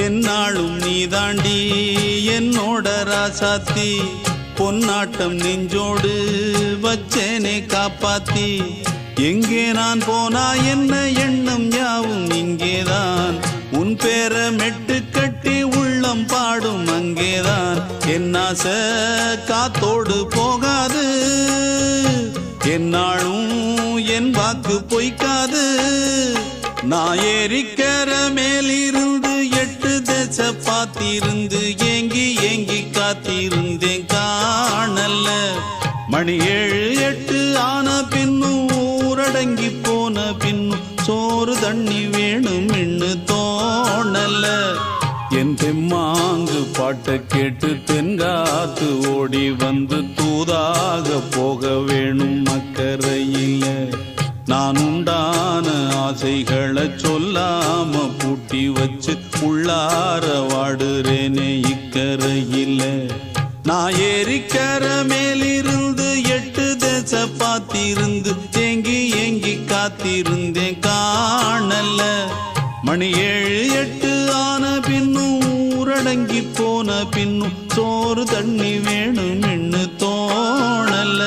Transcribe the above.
என்னாலும் நீதாண்டி என்னோட ராசாத்தி பொன்னாட்டம் நெஞ்சோடு வச்சேனே காப்பாத்தி எங்கே நான் போனா என்ன எண்ணம் யாவும் இங்கேதான் உன் பேர மெட்டு கட்டி உள்ளம் பாடும் அங்கேதான் என் ஆசை காத்தோடு போகாது என்னாலும் என் வாக்கு பொய்க்காது நான் ஏறிக்கர மேலிருந்து 8 தேச பார்த்திருந்து ஏங்கி ஏங்கி காத்திருந்தேன் காணல மணி 7 8 ஆன பின்னும் ஊரடங்கி போன பின்னும் சோறு தண்ணி வேணும் இன்னு தோணல என் தெம்மாங்கு பாட்டை கேட்டு தென்காத்து ஓடி வந்து தூதாக போக வேணும் அக்கறையில நான் உண்டான ஆசைகளை சொல்லாம பூட்டி வச்சு உள்ளார வாடுறேனே இக்கரையில நான் ஏறிக்கர மேலிருந்து 8 தேச பார்த்திருந்து ஏங்கி ஏங்கி காத்திருந்தேன் காணல மணி 7 8 ஆன பின்னும் ஊரடங்கி போன பின்னும் சோறு தண்ணி வேணும் இன்னு தோணல